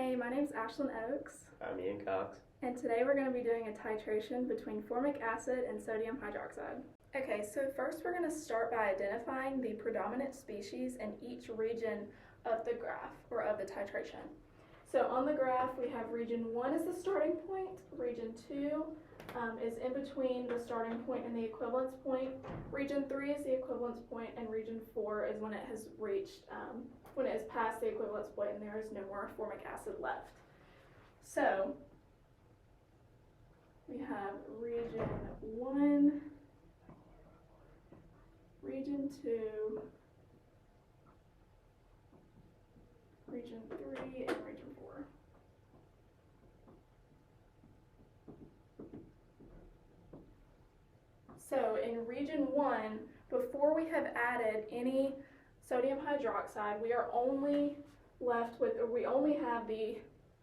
Hey, my name's Ashlyn Oaks, I'm Ian Cox. and today we're going to be doing a titration between formic acid and sodium hydroxide. Okay, so first we're going to start by identifying the predominant species in each region of the graph, or of the titration. So on the graph we have region 1 is the starting point, region 2 is in between the starting point and the equivalence point, region 3 is the equivalence point, and region 4 is when it has reached, when it has passed the equivalence point and there is no more formic acid left. So we have region 1, region 2, region 3, and region 4. So in region 1, before we have added any sodium hydroxide, we are only left with, or we only have the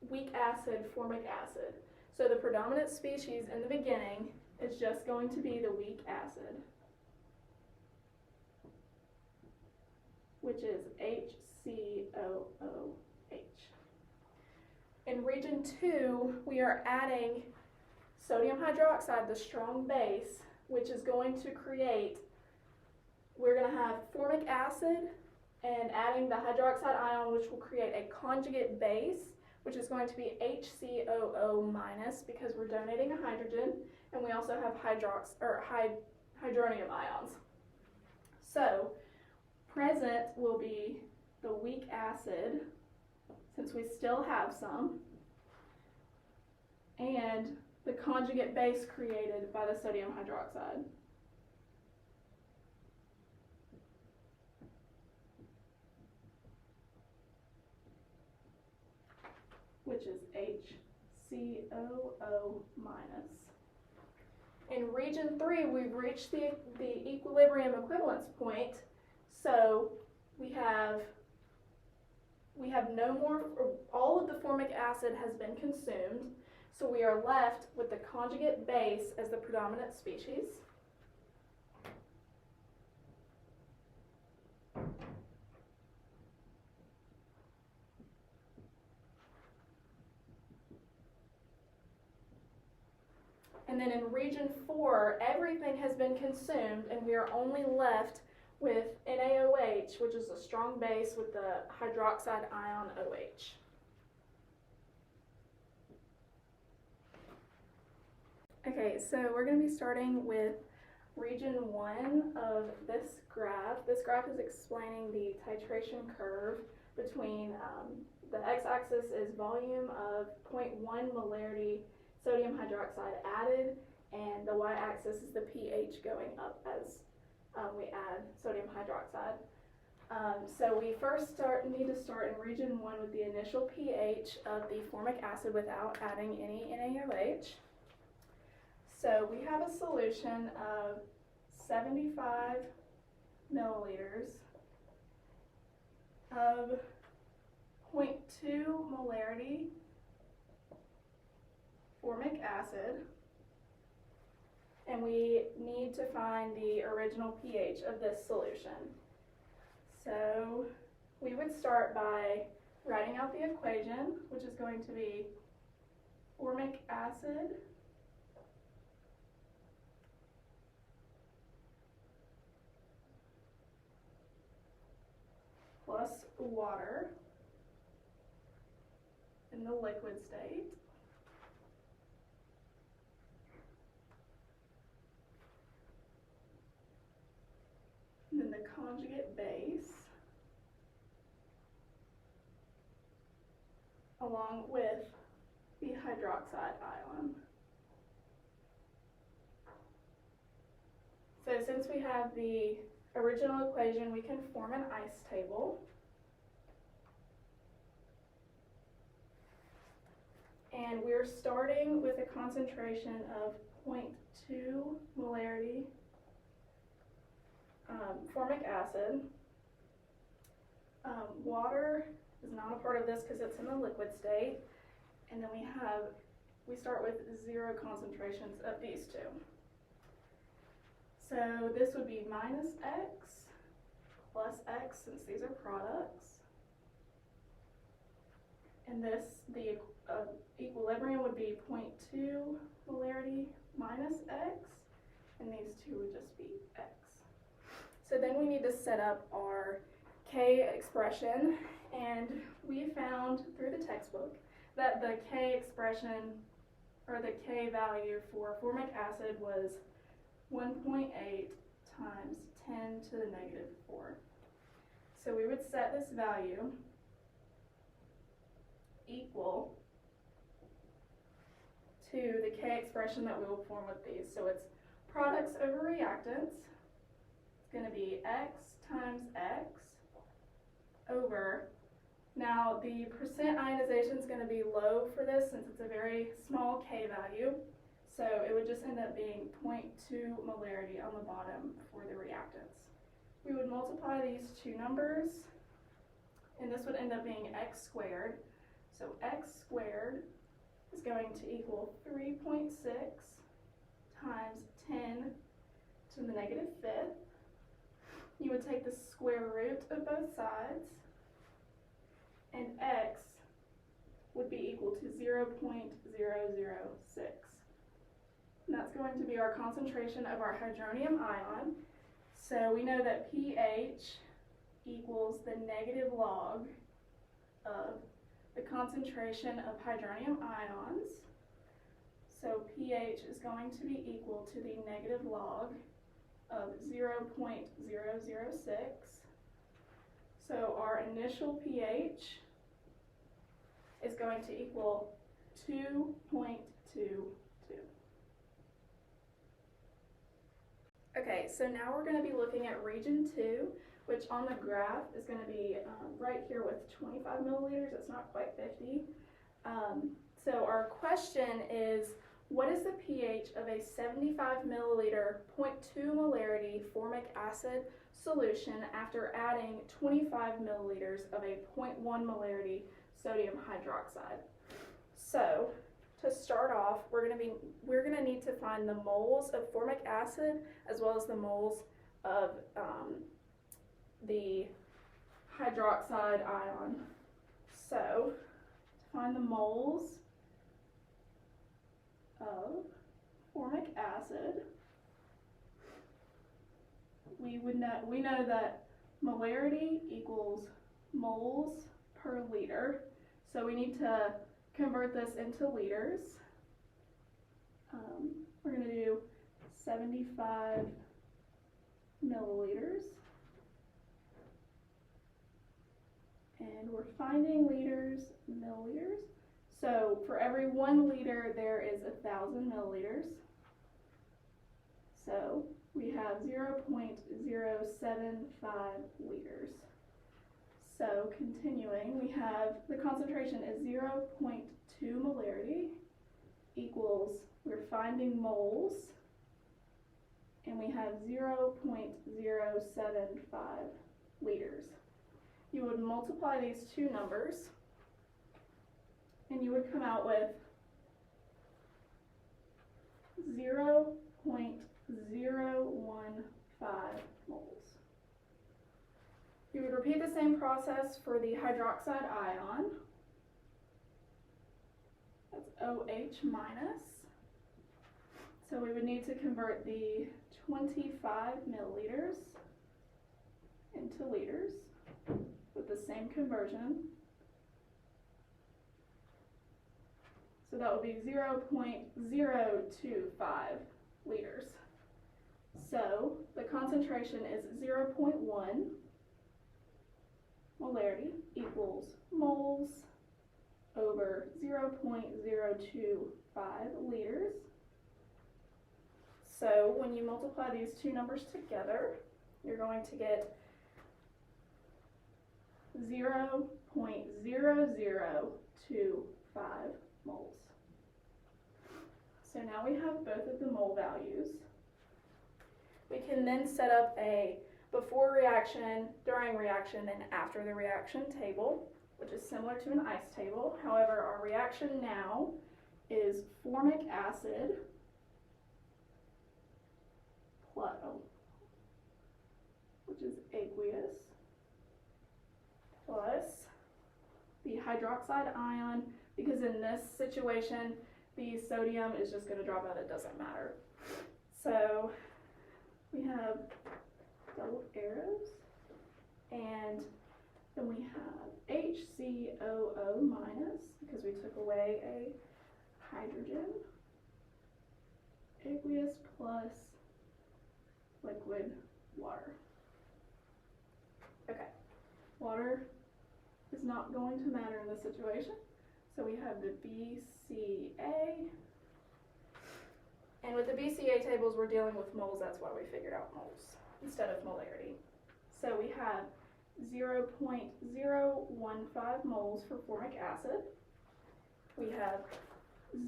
weak acid formic acid. So the predominant species in the beginning is just going to be the weak acid, which is HCOOH. In region 2, we are adding sodium hydroxide, the strong base, which is going to create, we're going to have formic acid and adding the hydroxide ion, which will create a conjugate base, which is going to be HCOO minus because we're donating a hydrogen, and we also have hydronium ions. So present will be the weak acid, since we still have some, and the conjugate base created by the sodium hydroxide. Which is HCOO minus. In region 3, we've reached the equilibrium equivalence point, so we have no more, all of the formic acid has been consumed, so we are left with the conjugate base as the predominant species. And then in region 4, everything has been consumed and we are only left with NaOH, which is a strong base with the hydroxide ion OH. Okay, so we're going to be starting with region 1 of this graph. This graph is explaining the titration curve between, the x-axis is volume of 0.1 molarity sodium hydroxide added, and the y-axis is the pH going up as we add sodium hydroxide. So we first need to start in region 1 with the initial pH of the formic acid without adding any NaOH. So we have a solution of 75 milliliters of 0.2 molarity formic acid, and we need to find the original pH of this solution. So we would start by writing out the equation, which is going to be formic acid plus water in the liquid state and then the conjugate base along with the hydroxide ion. So since we have the original equation, we can form an ice table. And we're starting with a concentration of 0.2 molarity formic acid. Water is not a part of this because it's in the liquid state. And then we start with 0 concentrations of these two. So this would be minus x plus x, since these are products, and the equilibrium would be 0.2 molarity minus X, and these two would just be X. So then we need to set up our K expression, and we found through the textbook that the K expression, or the K value for formic acid was 1.8 times 10 to the negative 4. So we would set this value equal to the K expression that we will form with these. So it's products over reactants. It's going to be X times X over, now the percent ionization is going to be low for this since it's a very small K value. So it would just end up being 0.2 molarity on the bottom for the reactants. We would multiply these two numbers, and this would end up being X squared. So X squared is going to equal 3.6 times 10 to the negative 5th. You would take the square root of both sides, and X would be equal to 0.006. And that's going to be our concentration of our hydronium ion. So we know that pH equals the negative log of the concentration of hydronium ions. So pH is going to be equal to the negative log of 0.006. So our initial pH is going to equal 2.22. Okay, so now we're going to be looking at region 2, which on the graph is going to be right here with 25 milliliters. It's not quite 50. So our question is, what is the pH of a 75 milliliter 0.2 molarity formic acid solution after adding 25 milliliters of a 0.1 molarity sodium hydroxide? So to start off, we're going to need to find the moles of formic acid as well as the moles of the hydroxide ion. So to find the moles of formic acid, we know that molarity equals moles per liter. So we need to convert this into liters. We're going to do 75 milliliters. And we're finding liters, milliliters. So for every 1 liter, there is 1,000 milliliters. So we have 0.075 liters. So continuing, we have the concentration is 0.2 molarity equals, we're finding moles, and we have 0.075 liters. You would multiply these two numbers, and you would come out with 0.015 moles. You would repeat the same process for the hydroxide ion. That's OH minus. So we would need to convert the 25 milliliters into liters with the same conversion. So that would be 0.025 liters. So the concentration is 0.1 molarity equals moles over 0.025 liters. So when you multiply these two numbers together, you're going to get 0.0025 moles. So now we have both of the mole values. We can then set up a before reaction, during reaction, and after the reaction table, which is similar to an ice table. However, our reaction now is formic acid which is aqueous, plus the hydroxide ion, because in this situation, the sodium is just going to drop out, it doesn't matter. So we have double arrows, and then we have HCOO minus, because we took away a hydrogen, aqueous plus liquid water. Okay, water is not going to matter in this situation, so we have the BCA. And with the BCA tables, we're dealing with moles, that's why we figured out moles instead of molarity. So we have 0.015 moles for formic acid. We have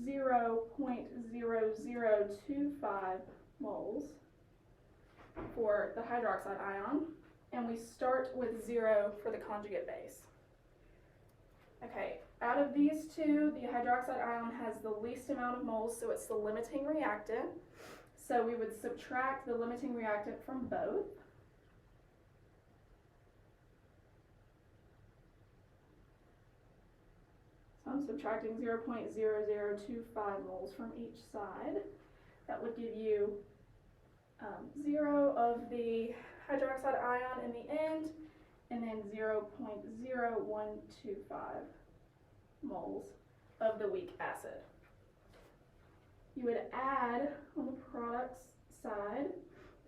0.0025 moles for the hydroxide ion, and we start with 0 for the conjugate base. Okay, out of these two, the hydroxide ion has the least amount of moles, so it's the limiting reactant. So we would subtract the limiting reactant from both. So I'm subtracting 0.0025 moles from each side. That would give you 0 of the hydroxide ion in the end, and then 0.0125 moles of the weak acid. You would add on the products side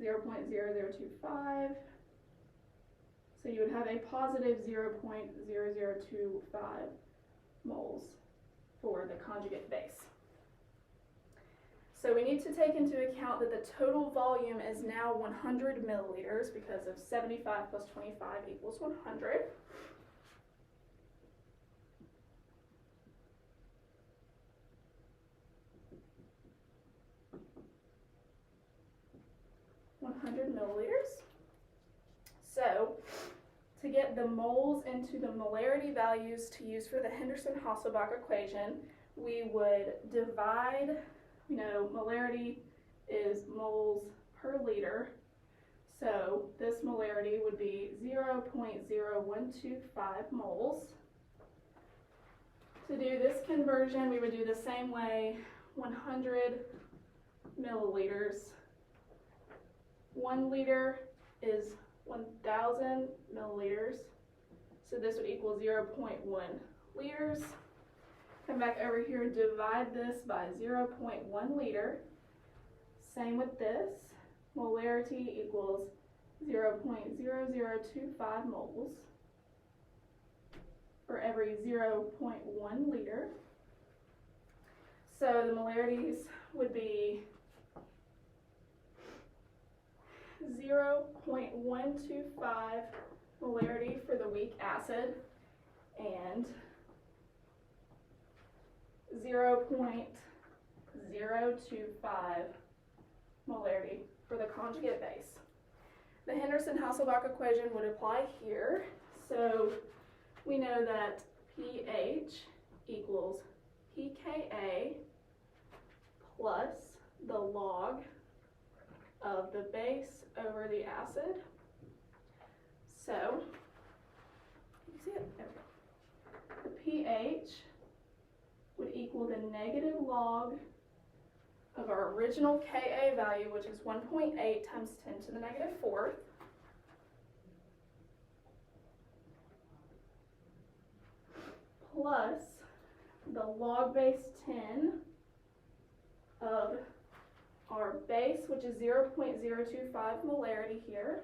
0.0025, so you would have a positive 0.0025 moles for the conjugate base. So we need to take into account that the total volume is now 100 milliliters because of 75 plus 25 equals 100. Milliliters. So to get the moles into the molarity values to use for the Henderson-Hasselbalch equation, we would divide, molarity is moles per liter. So this molarity would be 0.0125 moles. To do this conversion, we would do the same way, 100 milliliters. 1 liter is 1,000 milliliters, so this would equal 0.1 liters. Come back over here, divide this by 0.1 liter. Same with this. Molarity equals 0.0025 moles for every 0.1 liter. So the molarities would be 0.125 molarity for the weak acid and 0.025 molarity for the conjugate base. The Henderson-Hasselbalch equation would apply here. So we know that pH equals pKa plus the log of the base over the acid. So, you see it? There we go. The pH would equal the negative log of our original Ka value, which is 1.8 times 10 to the negative 4th. Plus the log base 10 of our base, which is 0.025 molarity here,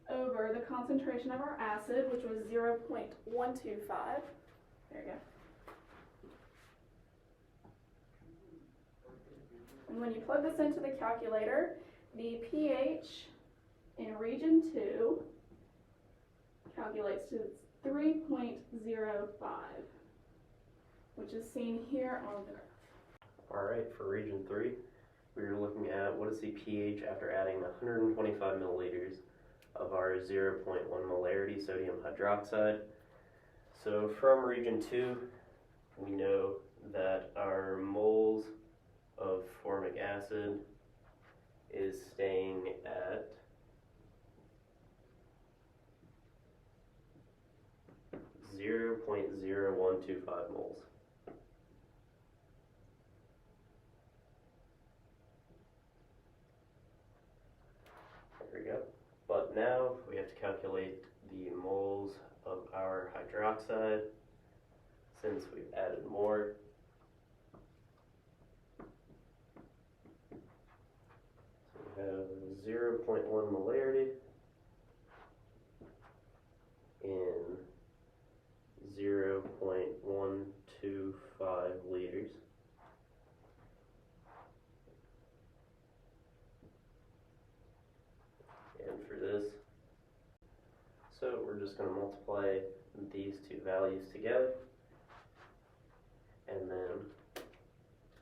over the concentration of our acid, which was 0.125. There you go. And when you plug this into the calculator, the pH in region 2 calculates to 3.05. which is seen here on the graph. Alright, for region 3, we are looking at what is the pH after adding 125 milliliters of our 0.1 molarity sodium hydroxide. So from region 2, we know that our moles of formic acid is staying at 0.0125 moles. There we go. But now we have to calculate the moles of our hydroxide since we've added more. So we have 0.1 molarity in 0.125 liters. And for this, so we're just going to multiply these two values together, and then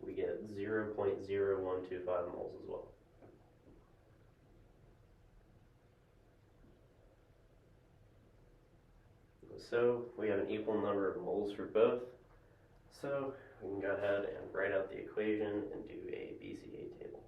we get 0.0125 moles as well. So we have an equal number of moles for both, so we can go ahead and write out the equation and do a BCA table.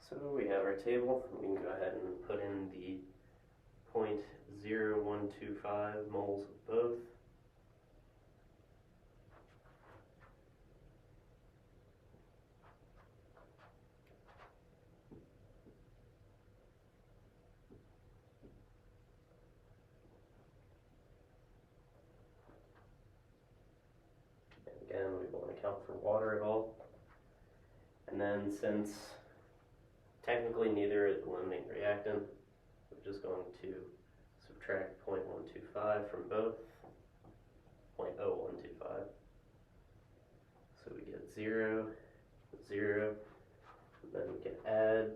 So we have our table. We can go ahead and put in the 0.0125 moles of both. And again, we won't account for water at all. And then since technically neither is the limiting reactant, we're just going to subtract 0.125 from both, 0.0125. So we get 0, 0, and then we can add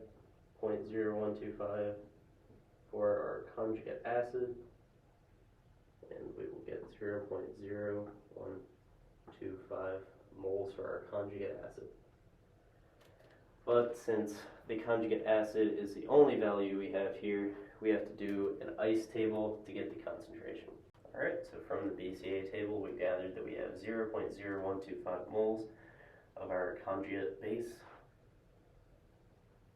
0.0125 for our conjugate acid, and we will get 0.0125 moles for our conjugate acid. But since the conjugate acid is the only value we have here, we have to do an ice table to get the concentration. Alright, so from the BCA table we gathered that we have 0.0125 moles of our conjugate base.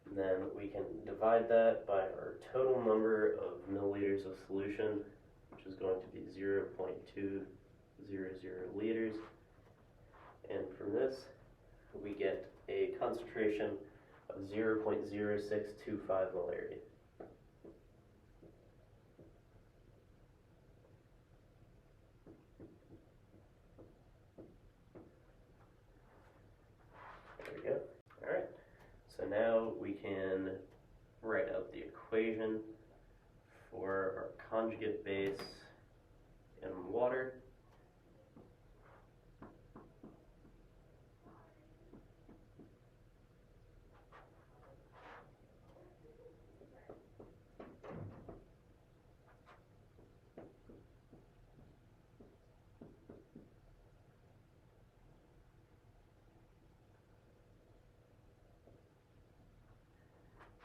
And then we can divide that by our total number of milliliters of solution, which is going to be 0.200 liters. And from this we get a concentration of 0.0625 molarity. There we go. Alright, so now we can write out the equation for our conjugate base in water.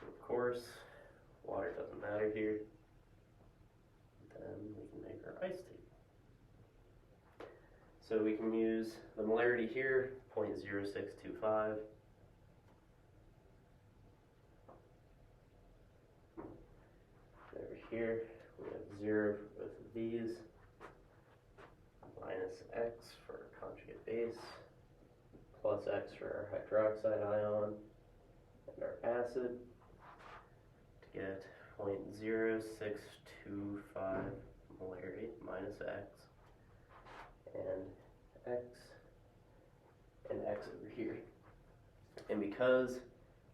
Of course, water doesn't matter here. Then we can make our ice table. So we can use the molarity here, 0.0625. Over here, we have 0 for both of these, minus X for our conjugate base, plus X for our hydroxide ion and our acid, to get 0.0625 molarity minus X and X over here. And because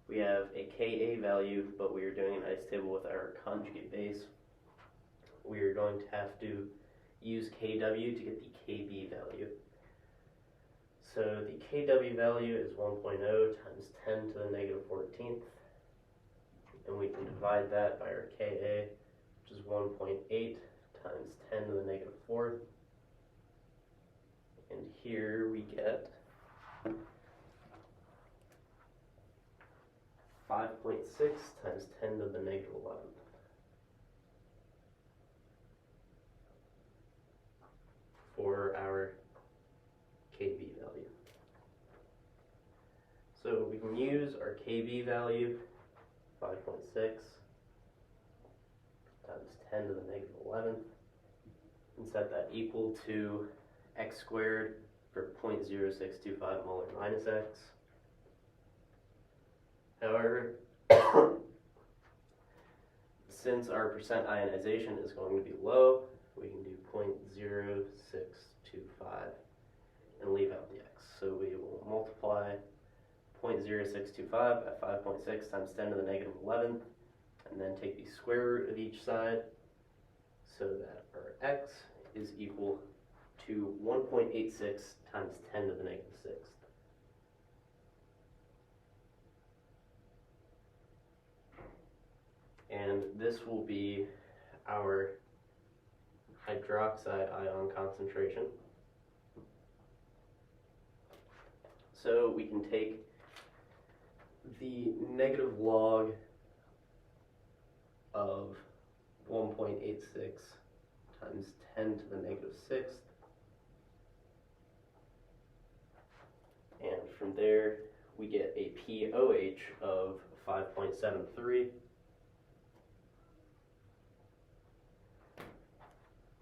we have a Ka value, but we are doing an ice table with our conjugate base, we are going to have to use Kw to get the Kb value. So the Kw value is 1.0 times 10 to the negative 14th, and we can divide that by our Ka, which is 1.8 times 10 to the negative 4th, and here we get 5.6 times 10 to the negative 11th. For our Kv value. So we can use our Kv value, 5.6 times 10 to the negative 11th, and set that equal to x squared for 0.0625 molar minus x. However, since our percent ionization is going to be low, we can do 0.0625 and leave out the x. So we will multiply 0.0625 by 5.6 times 10 to the negative 11th, and then take the square root of each side, so that our x is equal to 1.86 times 10 to the negative 6th. And this will be our hydroxide ion concentration. So we can take the negative log of 1.86 times 10 to the negative 6th, and from there we get a POH of 5.73.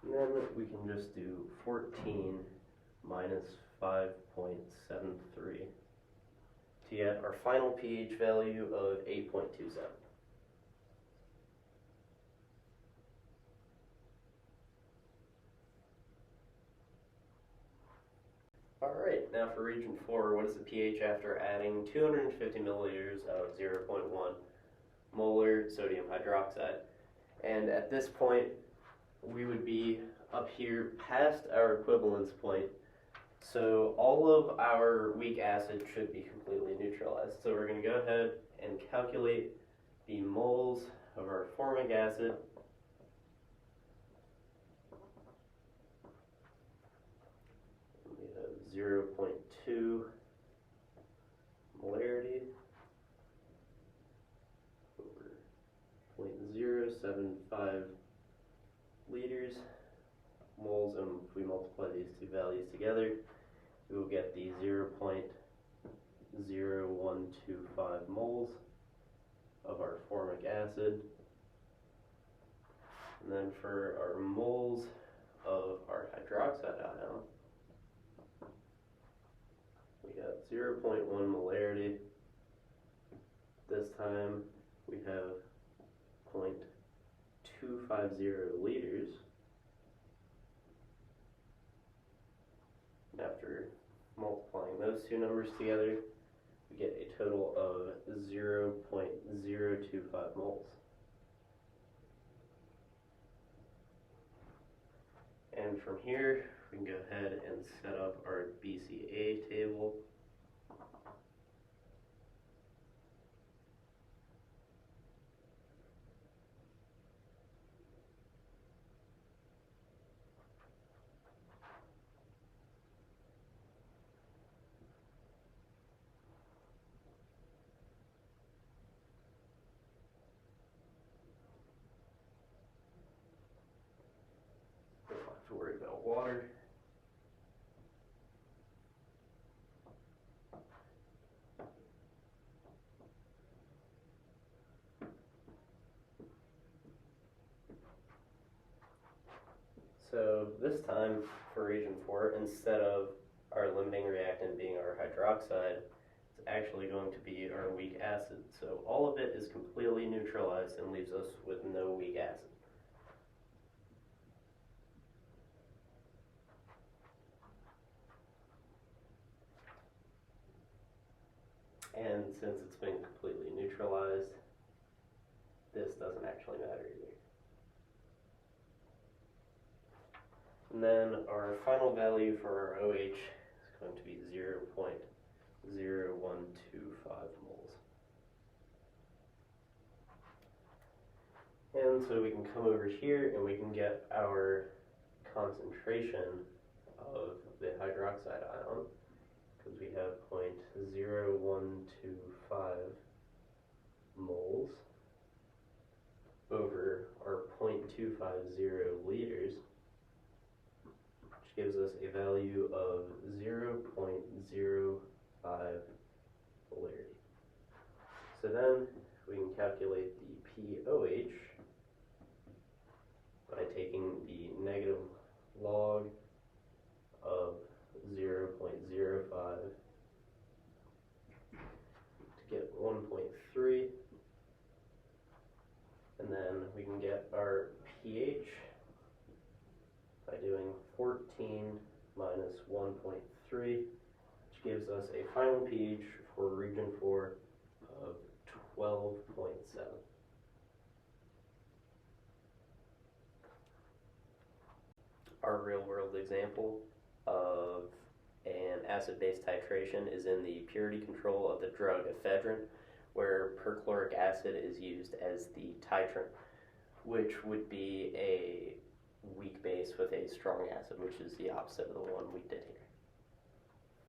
And then we can just do 14 minus 5.73 to get our final pH value of 8.27. Alright, now for region 4, what is the pH after adding 250 milliliters of 0.1 molar sodium hydroxide? And at this point, we would be up here past our equivalence point, so all of our weak acid should be completely neutralized. So we're going to go ahead and calculate the moles of our formic acid. We have 0.2 molarity over 0.075 liters, moles, and if we multiply these two values together, we will get the 0.0125 moles of our formic acid. And then for our moles of our hydroxide ion, we got 0.1 molarity. This time we have 0.250 liters. After multiplying those two numbers together, we get a total of 0.025 moles. And from here, we can go ahead and set up our BCA table. Don't have to worry about water. So this time for region 4, instead of our limiting reactant being our hydroxide, it's actually going to be our weak acid. So all of it is completely neutralized and leaves us with no weak acid. And since it's been completely neutralized, this doesn't actually matter either. And then our final value for our OH is going to be 0.0125 moles. And so we can come over here and we can get our concentration of the hydroxide ion, because we have 0.0125 moles over our 0.250 liters, which gives us a value of 0.05 molarity. So then we can calculate the POH by taking the negative log of 0.05 to get 1.3, and then we can get our pH by doing 14 minus 1.3, which gives us a final pH for region 4 of 12.7. Our real-world example of an acid-base titration is in the purity control of the drug ephedrine, where perchloric acid is used as the titrant, which would be a weak base with a strong acid, which is the opposite of the one we did here.